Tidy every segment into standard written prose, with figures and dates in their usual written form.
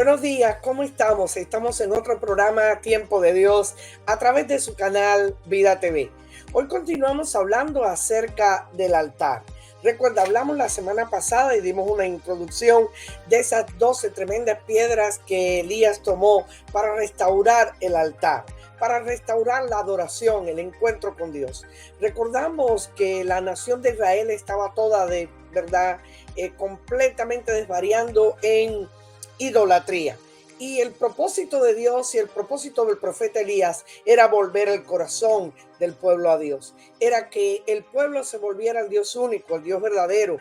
Buenos días, ¿cómo estamos? Estamos en otro programa Tiempo de Dios a través de su canal Vida TV. Hoy continuamos hablando acerca del altar. Recuerda, hablamos la semana pasada y dimos una introducción de esas 12 tremendas piedras que Elías tomó para restaurar el altar, para restaurar la adoración, el encuentro con Dios. Recordamos que la nación de Israel estaba toda de verdad completamente desvariando en idolatría. Y el propósito de Dios y el propósito del profeta Elías era volver el corazón del pueblo a Dios. Era que el pueblo se volviera al Dios único, al Dios verdadero,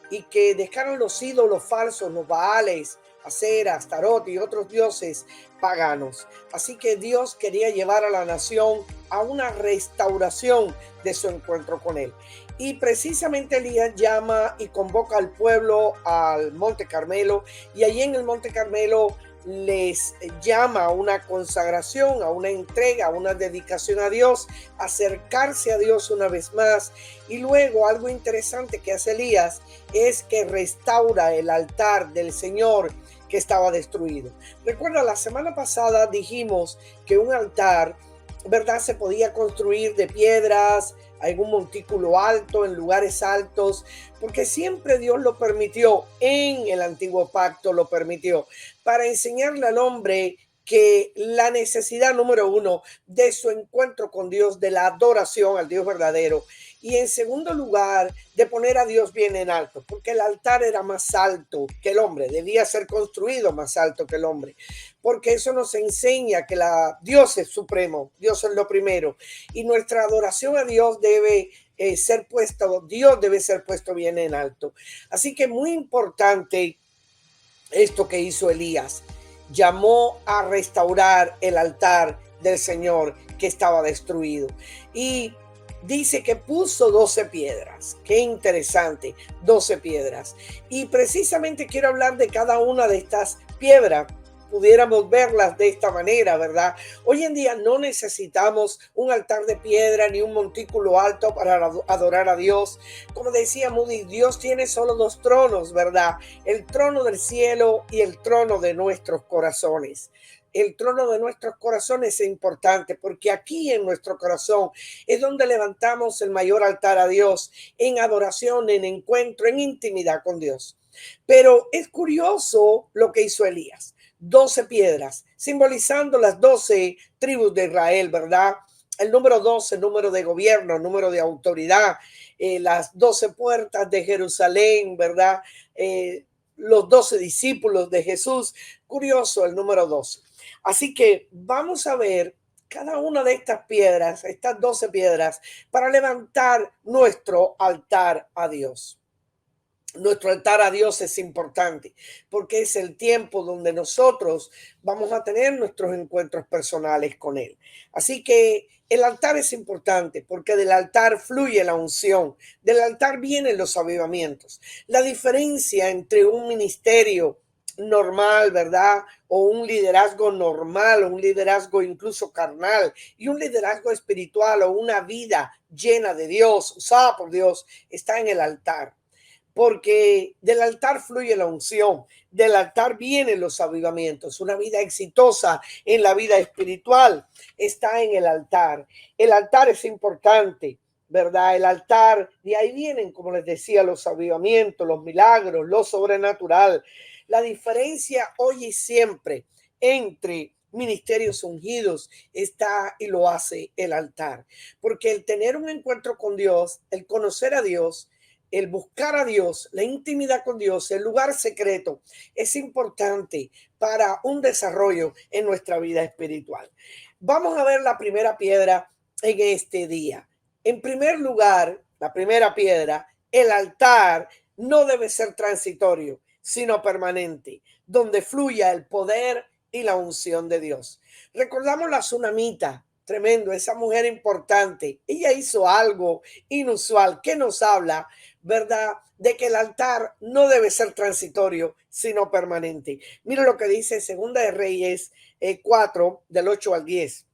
y que dejaran los ídolos falsos, los Baales, Aseras, Tarot y otros dioses paganos. Así que Dios quería llevar a la nación a una restauración de su encuentro con él. Y precisamente Elías llama y convoca al pueblo al Monte Carmelo, y allí en el Monte Carmelo les llama a una consagración, a una entrega, a una dedicación a Dios, acercarse a Dios una vez más. Y luego algo interesante que hace Elías es que restaura el altar del Señor que estaba destruido. Recuerda, la semana pasada dijimos que un altar, ¿verdad?, se podía construir de piedras, algún montículo alto, en lugares altos, porque siempre Dios lo permitió, en el antiguo pacto lo permitió, para enseñarle al hombre que la necesidad número uno de su encuentro con Dios, de la adoración al Dios verdadero, y en segundo lugar, de poner a Dios bien en alto, porque el altar era más alto que el hombre, debía ser construido más alto que el hombre, porque eso nos enseña que Dios es supremo, Dios es lo primero, y nuestra adoración a Dios debe ser puesto, Dios debe ser puesto bien en alto. Así que muy importante esto que hizo Elías. Llamó a restaurar el altar del Señor que estaba destruido. Y dice que puso 12 piedras. Qué interesante, 12 piedras. Y precisamente quiero hablar de cada una de estas piedras. Pudiéramos verlas de esta manera, ¿verdad? Hoy en día no necesitamos un altar de piedra ni un montículo alto para adorar a Dios. Como decía Moody, Dios tiene solo dos tronos, ¿verdad? El trono del cielo y el trono de nuestros corazones. El trono de nuestros corazones es importante porque aquí en nuestro corazón es donde levantamos el mayor altar a Dios, en adoración, en encuentro, en intimidad con Dios. Pero es curioso lo que hizo Elías. 12 piedras, simbolizando las 12 tribus de Israel, ¿verdad? El número 12, número de gobierno, número de autoridad, las 12 puertas de Jerusalén, ¿verdad? Los 12 discípulos de Jesús. Curioso el número 12. Así que vamos a ver cada una de estas piedras, estas 12 piedras, para levantar nuestro altar a Dios. Nuestro altar a Dios es importante porque es el tiempo donde nosotros vamos a tener nuestros encuentros personales con Él. Así que el altar es importante porque del altar fluye la unción, del altar vienen los avivamientos. La diferencia entre un ministerio normal, ¿verdad? O un liderazgo normal, o un liderazgo incluso carnal, y un liderazgo espiritual o una vida llena de Dios, usada por Dios, está en el altar. Porque del altar fluye la unción, del altar vienen los avivamientos. Una vida exitosa en la vida espiritual está en el altar. El altar es importante, ¿verdad? El altar, de ahí vienen, como les decía, los avivamientos, los milagros, lo sobrenatural. La diferencia hoy y siempre entre ministerios ungidos está y lo hace el altar. Porque el tener un encuentro con Dios, el conocer a Dios, el buscar a Dios, la intimidad con Dios, el lugar secreto, es importante para un desarrollo en nuestra vida espiritual. Vamos a ver la primera piedra en este día. En primer lugar, la primera piedra, el altar no debe ser transitorio, sino permanente, donde fluya el poder y la unción de Dios. Recordamos la tsunamita. Tremendo, esa mujer importante, ella hizo algo inusual que nos habla, ¿verdad?, de que el altar no debe ser transitorio, sino permanente. Mira lo que dice Segunda de Reyes 4, del 8 al 10.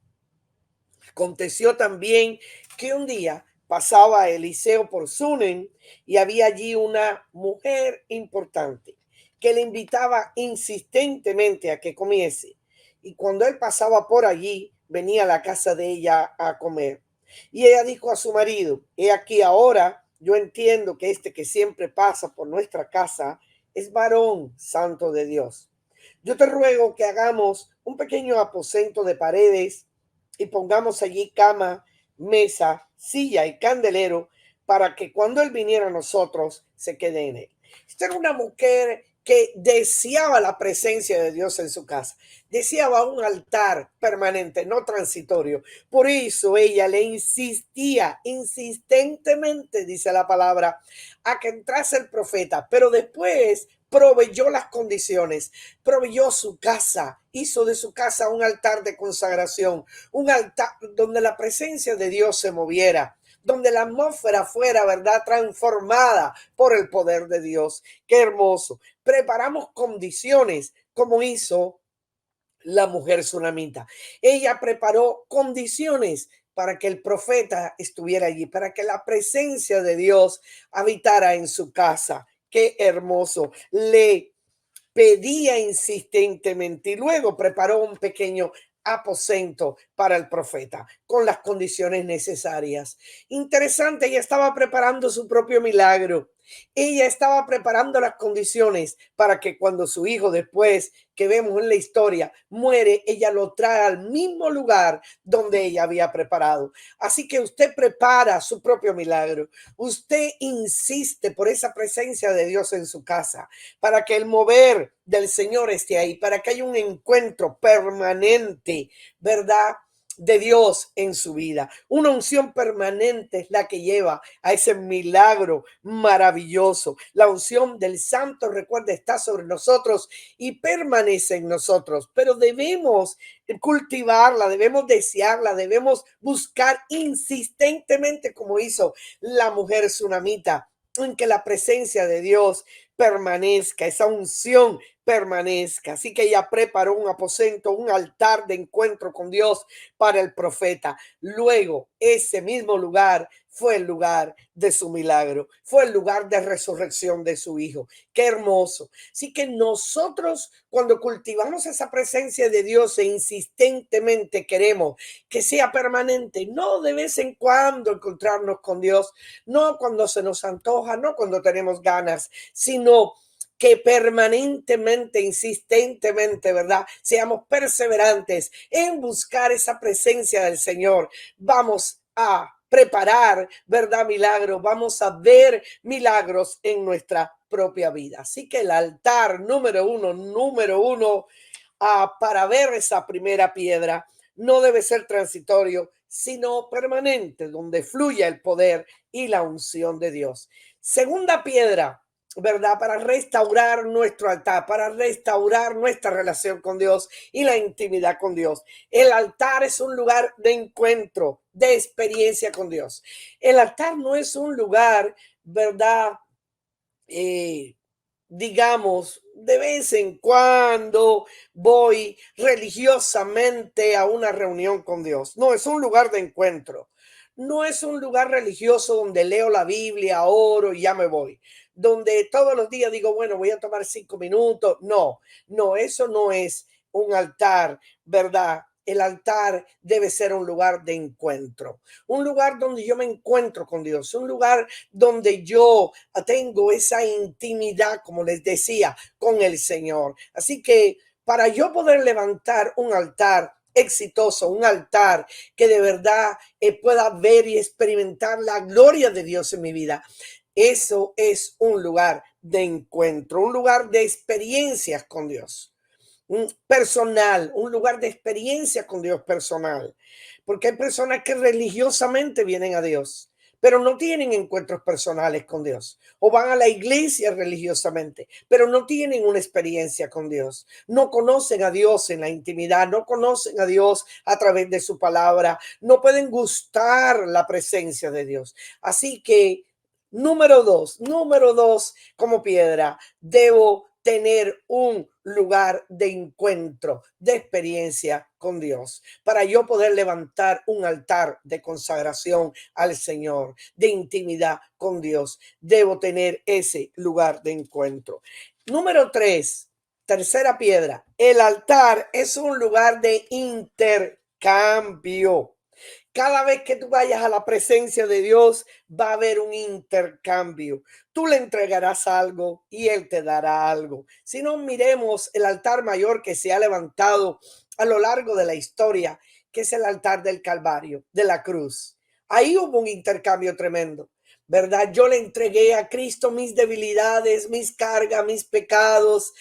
Aconteció también que un día pasaba Eliseo por Sunem y había allí una mujer importante que le invitaba insistentemente a que comiese. Y cuando él pasaba por allí, venía a la casa de ella a comer. Y ella dijo a su marido, he aquí ahora, yo entiendo que este que siempre pasa por nuestra casa es varón santo de Dios. Yo te ruego que hagamos un pequeño aposento de paredes y pongamos allí cama, mesa, silla y candelero para que cuando él viniera a nosotros se quede en él. Esta era una mujer que deseaba la presencia de Dios en su casa, deseaba un altar permanente, no transitorio. Por eso ella le insistía insistentemente, dice la palabra, a que entrase el profeta, pero después proveyó las condiciones, proveyó su casa, hizo de su casa un altar de consagración, un altar donde la presencia de Dios se moviera, donde la atmósfera fuera, ¿verdad?, transformada por el poder de Dios. Qué hermoso. Preparamos condiciones como hizo la mujer sunamita. Ella preparó condiciones para que el profeta estuviera allí, para que la presencia de Dios habitara en su casa. Qué hermoso. Le pedía insistentemente y luego preparó un pequeño aposento para el profeta con las condiciones necesarias. Interesante, ella estaba preparando su propio milagro. Ella estaba preparando las condiciones para que cuando su hijo, después que vemos en la historia, muere, ella lo trae al mismo lugar donde ella había preparado. Así que usted prepara su propio milagro. Usted insiste por esa presencia de Dios en su casa, para que el mover del Señor esté ahí, para que haya un encuentro permanente, ¿verdad?, de Dios en su vida. Una unción permanente es la que lleva a ese milagro maravilloso. La unción del Santo, recuerda, está sobre nosotros y permanece en nosotros, pero debemos cultivarla, debemos desearla, debemos buscar insistentemente como hizo la mujer sunamita, en que la presencia de Dios permanezca, esa unción permanezca. Así que ella preparó un aposento, un altar de encuentro con Dios para el profeta. Luego, ese mismo lugar fue el lugar de su milagro, fue el lugar de resurrección de su hijo. Qué hermoso. Así que nosotros, cuando cultivamos esa presencia de Dios e insistentemente queremos que sea permanente, no de vez en cuando encontrarnos con Dios, no cuando se nos antoja, no cuando tenemos ganas, sino que permanentemente, insistentemente, ¿verdad?, seamos perseverantes en buscar esa presencia del Señor. Vamos a preparar, ¿verdad?, milagros. Vamos a ver milagros en nuestra propia vida. Así que el altar número uno, para ver esa primera piedra, no debe ser transitorio, sino permanente, donde fluya el poder y la unción de Dios. Segunda piedra, ¿verdad? Para restaurar nuestro altar, para restaurar nuestra relación con Dios y la intimidad con Dios. El altar es un lugar de encuentro, de experiencia con Dios. El altar no es un lugar, ¿verdad?, eh, digamos, de vez en cuando voy religiosamente a una reunión con Dios. No, es un lugar de encuentro. No es un lugar religioso donde leo la Biblia, oro y ya me voy. Donde todos los días digo, bueno, voy a tomar 5 minutos. No, no, eso no es un altar, ¿verdad? El altar debe ser un lugar de encuentro, un lugar donde yo me encuentro con Dios, un lugar donde yo tengo esa intimidad, como les decía, con el Señor. Así que para yo poder levantar un altar exitoso, un altar que de verdad pueda ver y experimentar la gloria de Dios en mi vida, eso es un lugar de encuentro, un lugar de experiencias con Dios. Un personal, un lugar de experiencia con Dios personal, porque hay personas que religiosamente vienen a Dios, pero no tienen encuentros personales con Dios, o van a la iglesia religiosamente, pero no tienen una experiencia con Dios, no conocen a Dios en la intimidad, no conocen a Dios a través de su palabra, no pueden gustar la presencia de Dios. Así que, número dos, como piedra, debo tener un lugar de encuentro, de experiencia con Dios, para yo poder levantar un altar de consagración al Señor, de intimidad con Dios. Debo tener ese lugar de encuentro. Número 3, tercera piedra. El altar es un lugar de intercambio. Cada vez que tú vayas a la presencia de Dios, va a haber un intercambio. Tú le entregarás algo y Él te dará algo. Si no, miremos el altar mayor que se ha levantado a lo largo de la historia, que es el altar del Calvario, de la cruz. Ahí hubo un intercambio tremendo, ¿verdad? Yo le entregué a Cristo mis debilidades, mis cargas, mis pecados,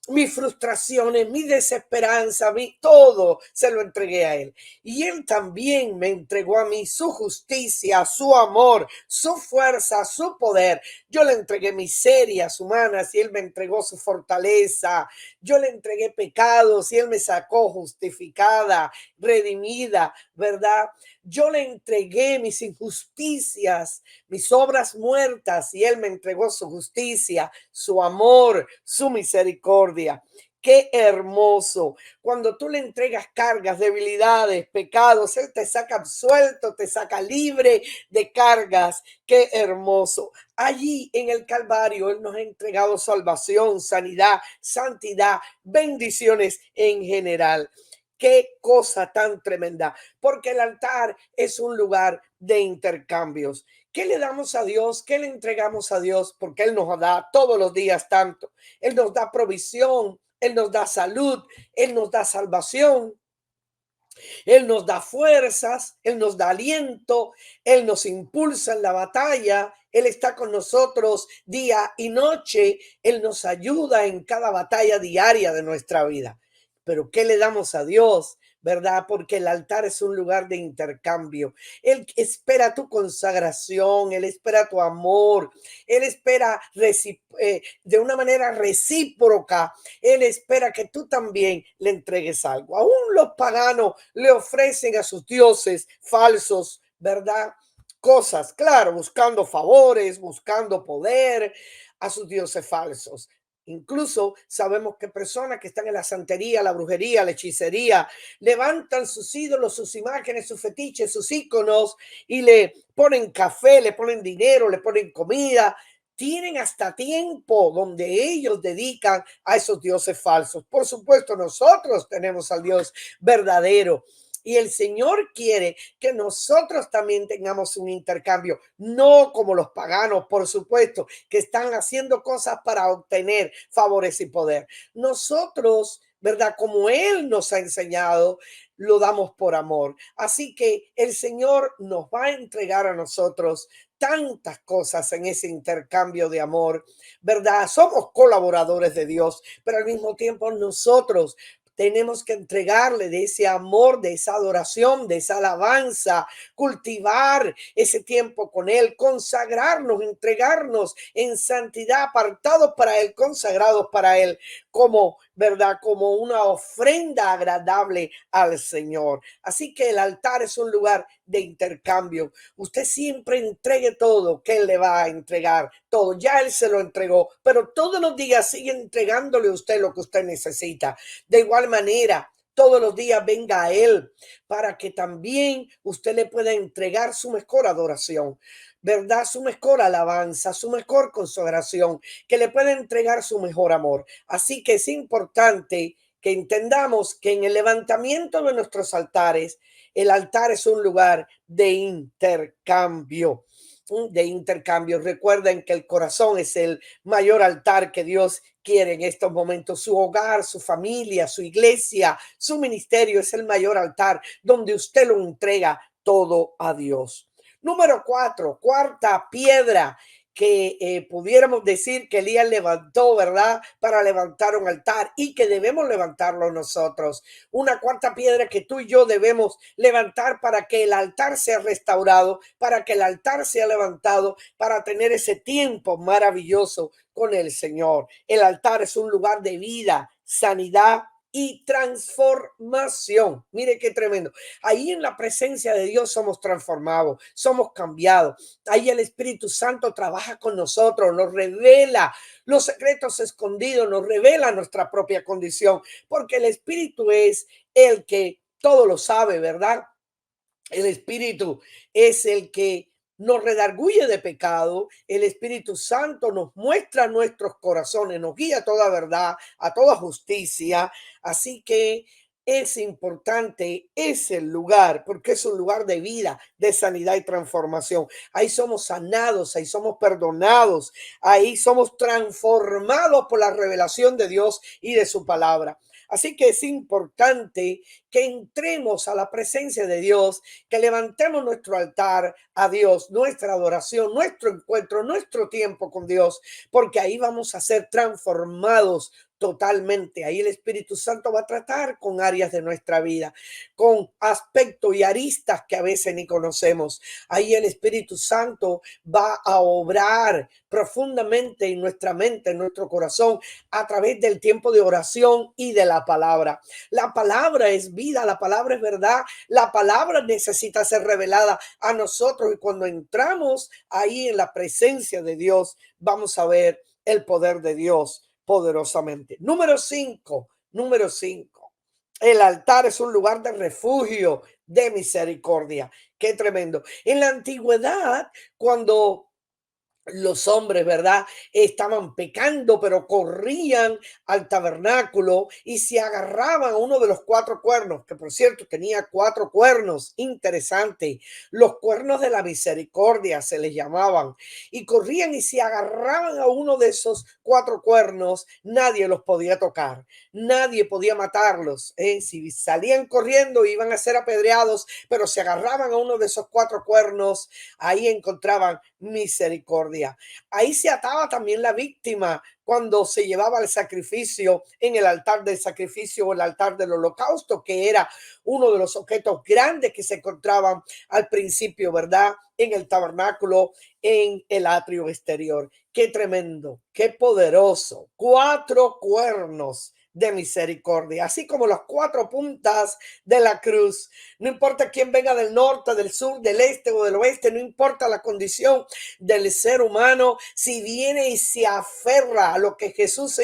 mis frustraciones, mi desesperanza, todo se lo entregué a Él. Y Él también me entregó a mí su justicia, su amor, su fuerza, su poder. Yo le entregué miserias humanas y Él me entregó su fortaleza. Yo le entregué pecados y Él me sacó justificada, redimida, ¿verdad? Yo le entregué mis injusticias, mis obras muertas y Él me entregó su justicia, su amor, su misericordia. Qué hermoso. Cuando tú le entregas cargas, debilidades, pecados, Él te saca absuelto, te saca libre de cargas. Qué hermoso. Allí en el Calvario Él nos ha entregado salvación, sanidad, santidad, bendiciones en general. Qué cosa tan tremenda, porque el altar es un lugar de intercambios. ¿Qué le damos a Dios? ¿Qué le entregamos a Dios? Porque Él nos da todos los días tanto. Él nos da provisión, Él nos da salud, Él nos da salvación, Él nos da fuerzas, Él nos da aliento, Él nos impulsa en la batalla, Él está con nosotros día y noche, Él nos ayuda en cada batalla diaria de nuestra vida. Pero ¿qué le damos a Dios? ¿Verdad? Porque el altar es un lugar de intercambio. Él espera tu consagración, Él espera tu amor, Él espera de una manera recíproca, Él espera que tú también le entregues algo. Aún los paganos le ofrecen a sus dioses falsos, ¿verdad? Cosas, claro, buscando favores, buscando poder a sus dioses falsos. Incluso sabemos que personas que están en la santería, la brujería, la hechicería, levantan sus ídolos, sus imágenes, sus fetiches, sus íconos y le ponen café, le ponen dinero, le ponen comida. Tienen hasta tiempo donde ellos dedican a esos dioses falsos. Por supuesto, nosotros tenemos al Dios verdadero. Y el Señor quiere que nosotros también tengamos un intercambio, no como los paganos, por supuesto, que están haciendo cosas para obtener favores y poder. Nosotros, ¿verdad? Como Él nos ha enseñado, lo damos por amor. Así que el Señor nos va a entregar a nosotros tantas cosas en ese intercambio de amor, ¿verdad? Somos colaboradores de Dios, pero al mismo tiempo nosotros tenemos que entregarle de ese amor, de esa adoración, de esa alabanza, cultivar ese tiempo con Él, consagrarnos, entregarnos en santidad, apartados para Él, consagrados para Él, como, ¿verdad? Como una ofrenda agradable al Señor. Así que el altar es un lugar de intercambio. Usted siempre entregue todo, que Él le va a entregar todo. Ya Él se lo entregó, pero todos los días sigue entregándole a usted lo que usted necesita. De igual manera, todos los días venga a Él para que también usted le pueda entregar su mejor adoración, ¿verdad? Su mejor alabanza, su mejor consagración, que le pueda entregar su mejor amor. Así que es importante que entendamos que en el levantamiento de nuestros altares, el altar es un lugar de intercambio. De intercambio. Recuerden que el corazón es el mayor altar que Dios quiere en estos momentos. Su hogar, su familia, su iglesia, su ministerio es el mayor altar donde usted lo entrega todo a Dios. Número 4, cuarta piedra que pudiéramos decir que Elías levantó, ¿verdad? Para levantar un altar y que debemos levantarlo nosotros. Una cuarta piedra que tú y yo debemos levantar para que el altar sea restaurado, para que el altar sea levantado, para tener ese tiempo maravilloso con el Señor. El altar es un lugar de vida, sanidad y transformación. Mire qué tremendo. Ahí en la presencia de Dios somos transformados, somos cambiados. Ahí el Espíritu Santo trabaja con nosotros, nos revela los secretos escondidos, nos revela nuestra propia condición, porque el Espíritu es el que todo lo sabe, ¿verdad? El Espíritu es el que nos redarguye de pecado, el Espíritu Santo nos muestra nuestros corazones, nos guía a toda verdad, a toda justicia. Así que es importante, es el lugar, porque es un lugar de vida, de sanidad y transformación. Ahí somos sanados, ahí somos perdonados, ahí somos transformados por la revelación de Dios y de su palabra. Así que es importante que entremos a la presencia de Dios, que levantemos nuestro altar a Dios, nuestra adoración, nuestro encuentro, nuestro tiempo con Dios, porque ahí vamos a ser transformados totalmente. Ahí el Espíritu Santo va a tratar con áreas de nuestra vida, con aspectos y aristas que a veces ni conocemos. Ahí el Espíritu Santo va a obrar profundamente en nuestra mente, en nuestro corazón, a través del tiempo de oración y de la palabra. La palabra es vida, la palabra es verdad, la palabra necesita ser revelada a nosotros y cuando entramos ahí en la presencia de Dios, vamos a ver el poder de Dios poderosamente. Número 5. El altar es un lugar de refugio, de misericordia. Qué tremendo. En la antigüedad, cuando los hombres, ¿verdad? Estaban pecando, pero corrían al tabernáculo y se agarraban a uno de los cuatro cuernos, que por cierto tenía cuatro cuernos, interesante. Los cuernos de la misericordia se les llamaban. Y corrían y se agarraban a uno de esos cuatro cuernos, nadie los podía tocar, nadie podía matarlos. Si salían corriendo iban a ser apedreados, pero se agarraban a uno de esos cuatro cuernos, ahí encontraban misericordia. Ahí se ataba también la víctima cuando se llevaba el sacrificio en el altar del sacrificio o el altar del holocausto, que era uno de los objetos grandes que se encontraban al principio, ¿verdad? En el tabernáculo, en el atrio exterior. Qué tremendo, qué poderoso. Cuatro cuernos de misericordia, así como las cuatro puntas de la cruz. No importa quién venga del norte, del sur, del este o del oeste, no importa la condición del ser humano, si viene y se aferra a lo que Jesús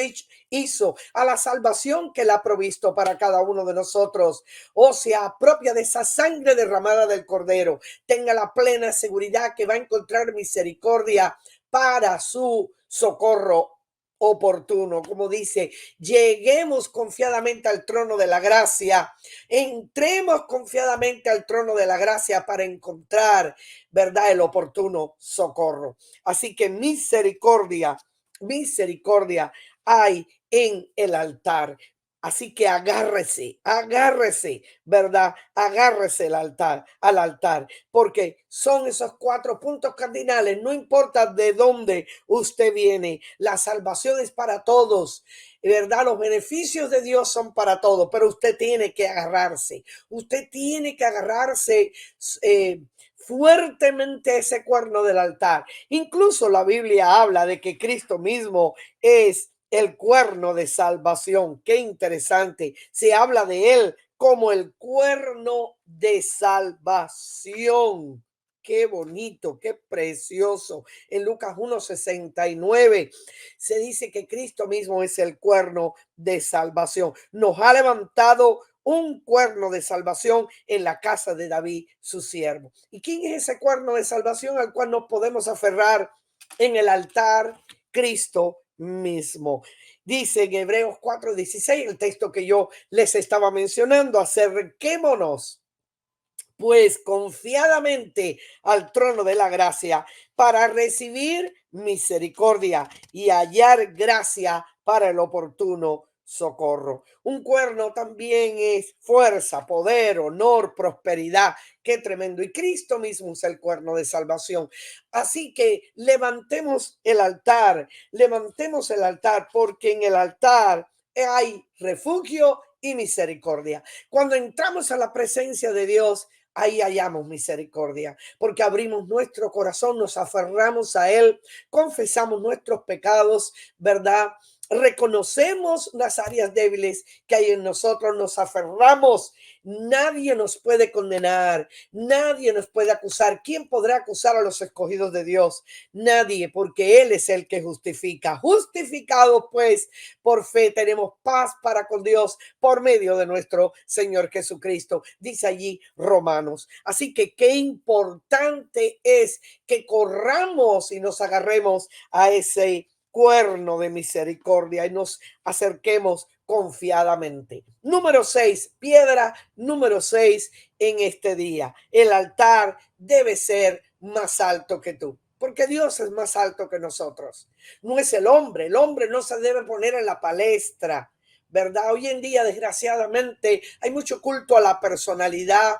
hizo, a la salvación que él ha provisto para cada uno de nosotros, o se apropia de esa sangre derramada del Cordero, tenga la plena seguridad que va a encontrar misericordia para su socorro oportuno. Como dice, lleguemos confiadamente al trono de la gracia, entremos confiadamente al trono de la gracia para encontrar, ¿verdad?, el oportuno socorro. Así que misericordia hay en el altar. Así que agárrese, ¿verdad? Agárrese al altar, porque son esos cuatro puntos cardinales. No importa de dónde usted viene, la salvación es para todos, ¿verdad? Los beneficios de Dios son para todos, pero usted tiene que agarrarse. Usted tiene que agarrarse fuertemente ese cuerno del altar. Incluso la Biblia habla de que Cristo mismo es el cuerno de salvación. Qué interesante. Se habla de él como el cuerno de salvación. Qué bonito, qué precioso. En Lucas 1:69 se dice que Cristo mismo es el cuerno de salvación. Nos ha levantado un cuerno de salvación en la casa de David, su siervo. ¿Y quién es ese cuerno de salvación al cual nos podemos aferrar en el altar? Cristo mismo. Dice en Hebreos 4:16, el texto que yo les estaba mencionando: acerquémonos pues confiadamente al trono de la gracia para recibir misericordia y hallar gracia para el oportuno socorro. Un cuerno también es fuerza, poder, honor, prosperidad. Qué tremendo. Y Cristo mismo es el cuerno de salvación. Así que levantemos el altar, porque en el altar hay refugio y misericordia. Cuando entramos a la presencia de Dios, ahí hallamos misericordia, porque abrimos nuestro corazón, nos aferramos a él, confesamos nuestros pecados, ¿verdad? reconocemos las áreas débiles que hay en nosotros, nos aferramos. Nadie nos puede condenar, nadie nos puede acusar. ¿Quién podrá acusar a los escogidos de Dios? Nadie, porque Él es el que justifica. Justificados pues por fe tenemos paz para con Dios por medio de nuestro Señor Jesucristo, dice allí Romanos. Así que qué importante es que corramos y nos agarremos a ese cuerno de misericordia y nos acerquemos confiadamente. Número 6, piedra número 6 en este día. El altar debe ser más alto que tú, porque Dios es más alto que nosotros. No es el hombre no se debe poner en la palestra, ¿verdad? Hoy en día, desgraciadamente, hay mucho culto a la personalidad,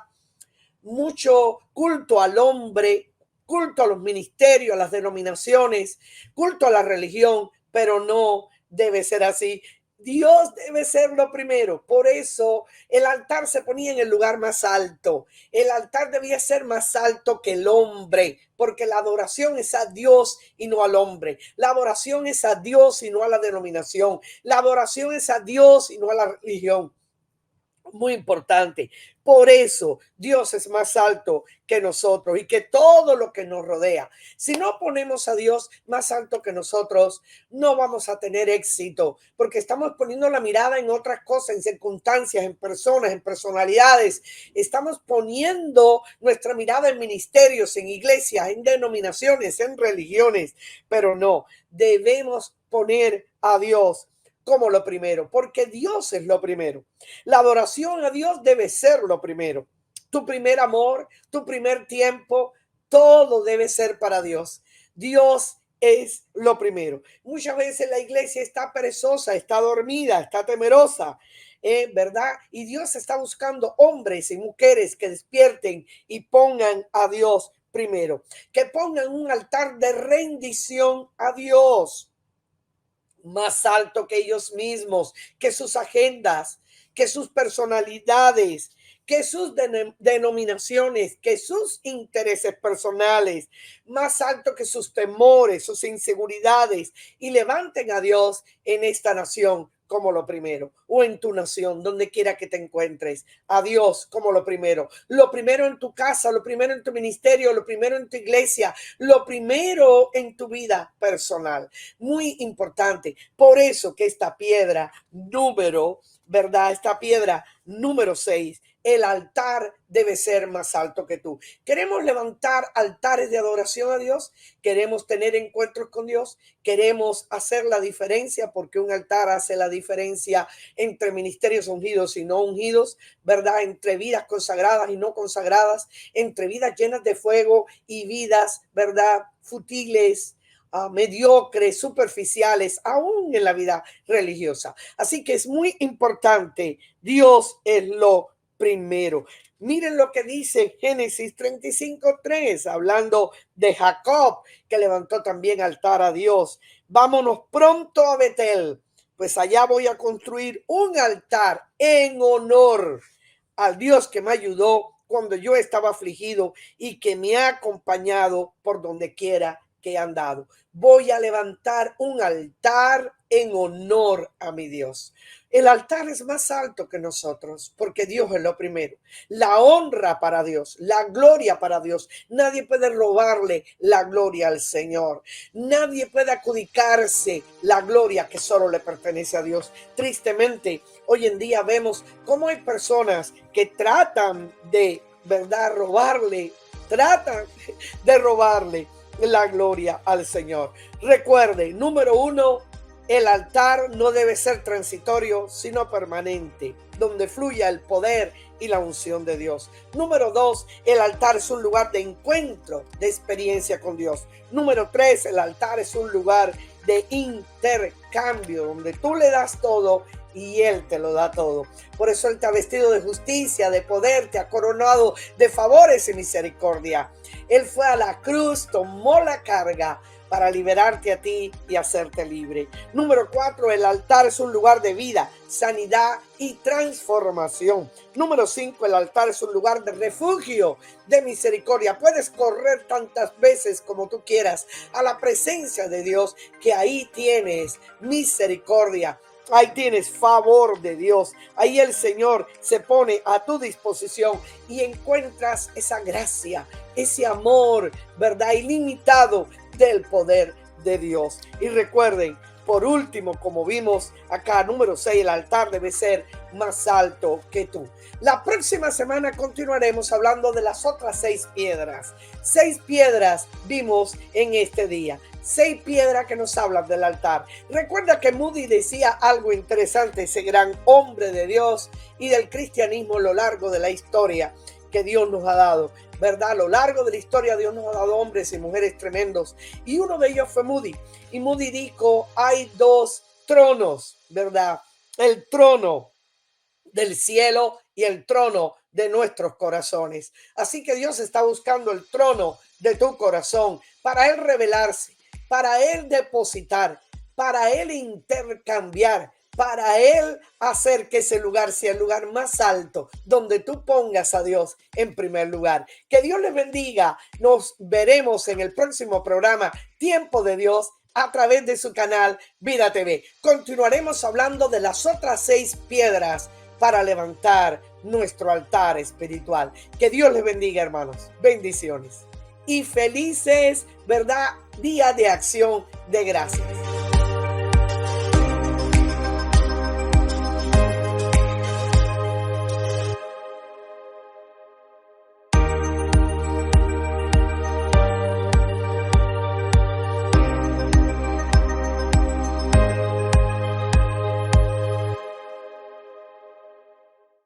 mucho culto al hombre, culto a los ministerios, a las denominaciones, culto a la religión, pero no debe ser así. Dios debe ser lo primero. Por eso el altar se ponía en el lugar más alto. El altar debía ser más alto que el hombre, porque la adoración es a Dios y no al hombre. La adoración es a Dios y no a la denominación. La adoración es a Dios y no a la religión. Muy importante. Por eso Dios es más alto que nosotros y que todo lo que nos rodea. Si no ponemos a Dios más alto que nosotros, no vamos a tener éxito, porque estamos poniendo la mirada en otras cosas, en circunstancias, en personas, en personalidades. Estamos poniendo nuestra mirada en ministerios, en iglesias, en denominaciones, en religiones, pero no, debemos poner a Dios como lo primero, porque Dios es lo primero. La adoración a Dios debe ser lo primero. Tu primer amor, tu primer tiempo, todo debe ser para Dios. Dios es lo primero. Muchas veces la iglesia está perezosa, está dormida, está temerosa, ¿verdad? Y Dios está buscando hombres y mujeres que despierten y pongan a Dios primero, que pongan un altar de rendición a Dios más alto que ellos mismos, que sus agendas, que sus personalidades, que sus denominaciones, que sus intereses personales, más alto que sus temores, sus inseguridades, y levanten a Dios en esta nación como lo primero, o en tu nación, donde quiera que te encuentres, a Dios como lo primero en tu casa, lo primero en tu ministerio, lo primero en tu iglesia, lo primero en tu vida personal. Muy importante. Por eso que esta piedra ¿verdad? Esta piedra número 6, el altar debe ser más alto que tú. Queremos levantar altares de adoración a Dios, queremos tener encuentros con Dios, queremos hacer la diferencia, porque un altar hace la diferencia entre ministerios ungidos y no ungidos, ¿verdad? Entre vidas consagradas y no consagradas, entre vidas llenas de fuego y vidas, ¿verdad? Futiles, mediocres, superficiales, aún en la vida religiosa. Así que es muy importante. Dios es lo primero. Miren lo que dice Génesis 35:3, hablando de Jacob, que levantó también altar a Dios. Vámonos pronto a Betel, pues allá voy a construir un altar en honor al Dios que me ayudó cuando yo estaba afligido y que me ha acompañado por donde quiera que he andado. Voy a levantar un altar en honor a mi Dios. El altar es más alto que nosotros, porque Dios es lo primero. La honra para Dios, la gloria para Dios. Nadie puede robarle la gloria al Señor. Nadie puede adjudicarse la gloria que solo le pertenece a Dios. Tristemente, hoy en día vemos cómo hay personas que tratan de, ¿verdad?, tratan de robarle la gloria al Señor. Recuerde, número 1, el altar no debe ser transitorio, sino permanente, donde fluya el poder y la unción de Dios. Número 2, el altar es un lugar de encuentro, de experiencia con Dios. Número 3, el altar es un lugar de intercambio, donde tú le das todo y Él te lo da todo. Por eso Él te ha vestido de justicia, de poder, te ha coronado de favores y misericordia. Él fue a la cruz, tomó la carga para liberarte a ti y hacerte libre. Número 4, el altar es un lugar de vida, sanidad y transformación. Número 5, el altar es un lugar de refugio, de misericordia. Puedes correr tantas veces como tú quieras a la presencia de Dios, que ahí tienes misericordia. Ahí tienes favor de Dios. Ahí el Señor se pone a tu disposición y encuentras esa gracia, ese amor, ¿verdad? Ilimitado del poder de Dios. Y recuerden, por último, como vimos acá, número 6, el altar debe ser más alto que tú. La próxima semana continuaremos hablando de las otras 6 piedras. 6 piedras vimos en este día. 6 piedras que nos hablan del altar. Recuerda que Moody decía algo interesante, ese gran hombre de Dios y del cristianismo a lo largo de la historia que Dios nos ha dado, ¿verdad? A lo largo de la historia Dios nos ha dado hombres y mujeres tremendos, y uno de ellos fue Moody. Y Moody dijo, hay 2 tronos, ¿verdad? El trono del cielo y el trono de nuestros corazones. Así que Dios está buscando el trono de tu corazón para Él revelarse, para Él depositar, para Él intercambiar, para Él hacer que ese lugar sea el lugar más alto, donde tú pongas a Dios en primer lugar. Que Dios les bendiga. Nos veremos en el próximo programa Tiempo de Dios a través de su canal Vida TV. Continuaremos hablando de las otras 6 piedras para levantar nuestro altar espiritual. Que Dios les bendiga, hermanos. Bendiciones. Y felices, ¿verdad? Día de Acción de Gracias.